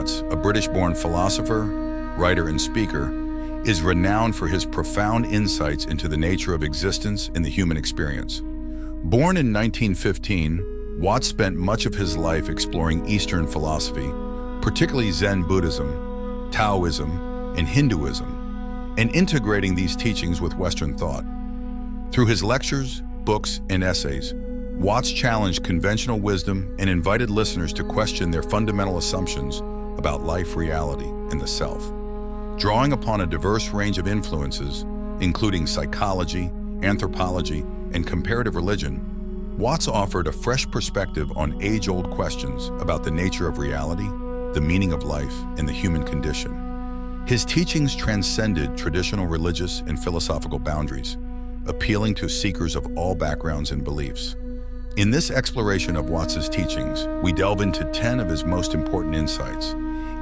Watts, a British-born philosopher, writer, and speaker, is renowned for his profound insights into the nature of existence and the human experience. Born in 1915, Watts spent much of his life exploring Eastern philosophy, particularly Zen Buddhism, Taoism, and Hinduism, and integrating these teachings with Western thought. Through his lectures, books, and essays, Watts challenged conventional wisdom and invited listeners to question their fundamental assumptions about life, reality, and the self. Drawing upon a diverse range of influences, including psychology, anthropology, and comparative religion, Watts offered a fresh perspective on age-old questions about the nature of reality, the meaning of life, and the human condition. His teachings transcended traditional religious and philosophical boundaries, appealing to seekers of all backgrounds and beliefs. In this exploration of Watts's teachings, we delve into 10 of his most important insights,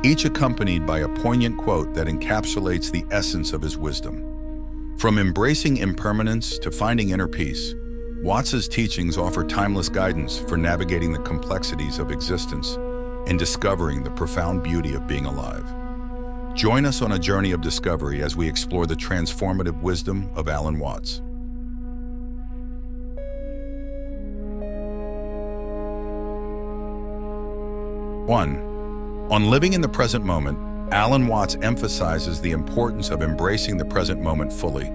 each accompanied by a poignant quote that encapsulates the essence of his wisdom. From embracing impermanence to finding inner peace, Watts's teachings offer timeless guidance for navigating the complexities of existence and discovering the profound beauty of being alive. Join us on a journey of discovery as we explore the transformative wisdom of Alan Watts. 1. On living in the present moment, Alan Watts emphasizes the importance of embracing the present moment fully,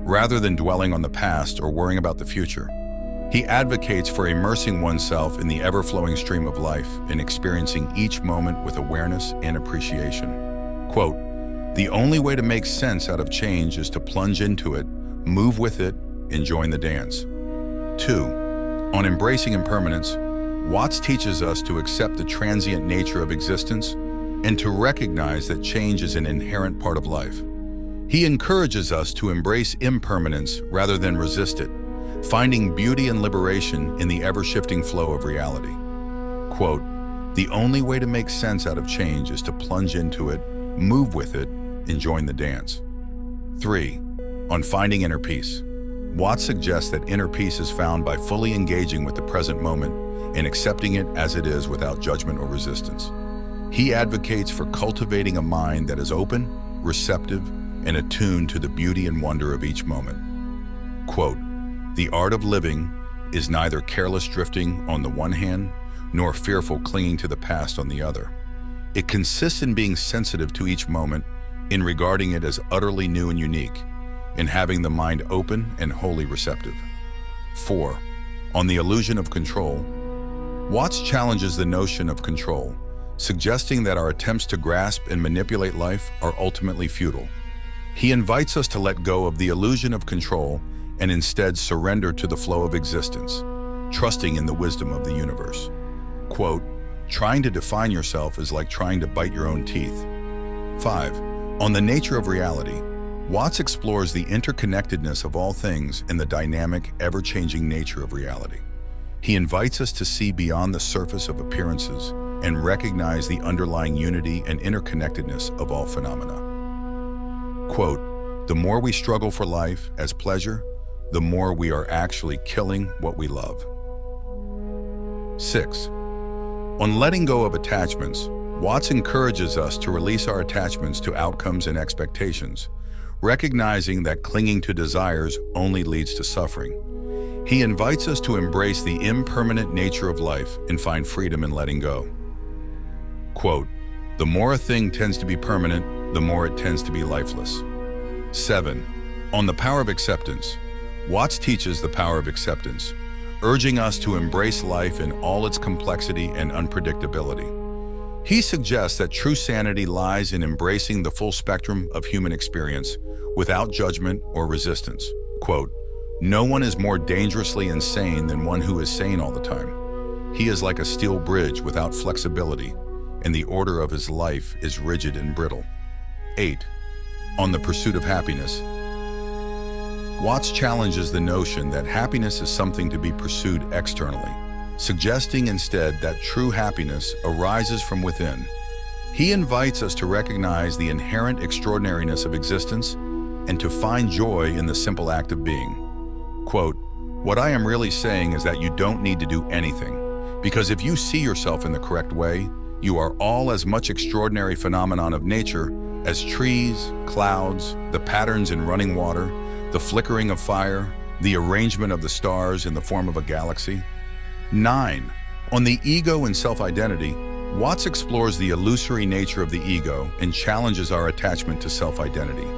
rather than dwelling on the past or worrying about the future. He advocates for immersing oneself in the ever-flowing stream of life and experiencing each moment with awareness and appreciation. Quote, "The only way to make sense out of change is to plunge into it, move with it, and join the dance." 2. On embracing impermanence, Watts teaches us to accept the transient nature of existence and to recognize that change is an inherent part of life. He encourages us to embrace impermanence rather than resist it, finding beauty and liberation in the ever-shifting flow of reality. Quote, "The only way to make sense out of change is to plunge into it, move with it, and join the dance." 3. On finding inner peace, Watts suggests that inner peace is found by fully engaging with the present moment and accepting it as it is without judgment or resistance. He advocates for cultivating a mind that is open, receptive, and attuned to the beauty and wonder of each moment. Quote, "The art of living is neither careless drifting on the one hand, nor fearful clinging to the past on the other. It consists in being sensitive to each moment, in regarding it as utterly new and unique, in having the mind open and wholly receptive." 4. On the illusion of control, Watts challenges the notion of control, suggesting that our attempts to grasp and manipulate life are ultimately futile. He invites us to let go of the illusion of control and instead surrender to the flow of existence, trusting in the wisdom of the universe. Quote, "Trying to define yourself is like trying to bite your own teeth." 5. On the nature of reality, Watts explores the interconnectedness of all things and the dynamic, ever-changing nature of reality. He invites us to see beyond the surface of appearances and recognize the underlying unity and interconnectedness of all phenomena. Quote, "The more we struggle for life as pleasure, the more we are actually killing what we love." 6. On letting go of attachments, Watts encourages us to release our attachments to outcomes and expectations, recognizing that clinging to desires only leads to suffering. He invites us to embrace the impermanent nature of life and find freedom in letting go. Quote, "The more a thing tends to be permanent, the more it tends to be lifeless." 7. On the power of acceptance, Watts teaches the power of acceptance, urging us to embrace life in all its complexity and unpredictability. He suggests that true sanity lies in embracing the full spectrum of human experience without judgment or resistance. Quote, "No one is more dangerously insane than one who is sane all the time. He is like a steel bridge without flexibility, and the order of his life is rigid and brittle." 8. On the pursuit of happiness, Watts challenges the notion that happiness is something to be pursued externally, suggesting instead that true happiness arises from within. He invites us to recognize the inherent extraordinariness of existence and to find joy in the simple act of being. Quote, "What I am really saying is that you don't need to do anything, because if you see yourself in the correct way, You are all as much extraordinary phenomenon of nature as trees, clouds, the patterns in running water, the flickering of fire, the arrangement of the stars in the form of a galaxy. 9. On the ego and self-identity, Watts explores the illusory nature of the ego and challenges our attachment to self-identity.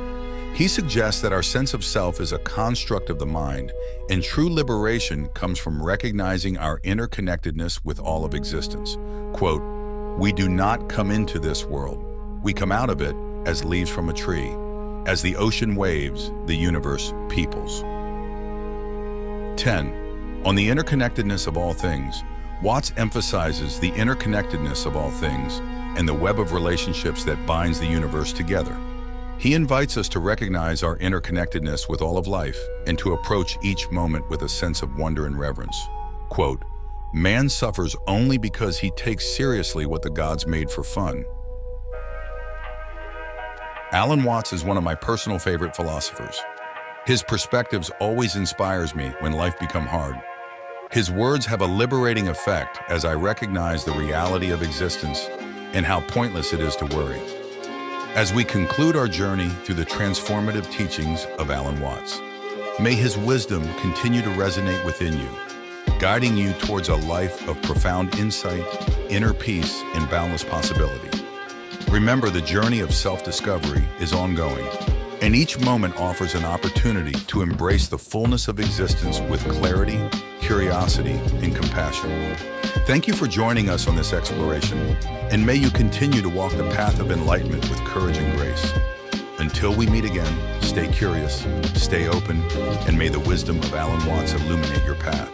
He suggests that our sense of self is a construct of the mind, and true liberation comes from recognizing our interconnectedness with all of existence. Quote, "We do not come into this world. We come out of it as leaves from a tree. As the ocean waves, the universe peoples." 10. On the interconnectedness of all things, Watts emphasizes the interconnectedness of all things and the web of relationships that binds the universe together. He invites us to recognize our interconnectedness with all of life and to approach each moment with a sense of wonder and reverence. Quote, "Man suffers only because he takes seriously what the gods made for fun." Alan Watts is one of my personal favorite philosophers. His perspectives always inspires me when life becomes hard. His words have a liberating effect as I recognize the reality of existence and how pointless it is to worry. As we conclude our journey through the transformative teachings of Alan Watts, may his wisdom continue to resonate within you, guiding you towards a life of profound insight, inner peace, and boundless possibility. Remember, the journey of self-discovery is ongoing, and each moment offers an opportunity to embrace the fullness of existence with clarity, curiosity, and compassion. Thank you for joining us on this exploration, and may you continue to walk the path of enlightenment with courage and grace. Until we meet again, stay curious, stay open, and may the wisdom of Alan Watts illuminate your path.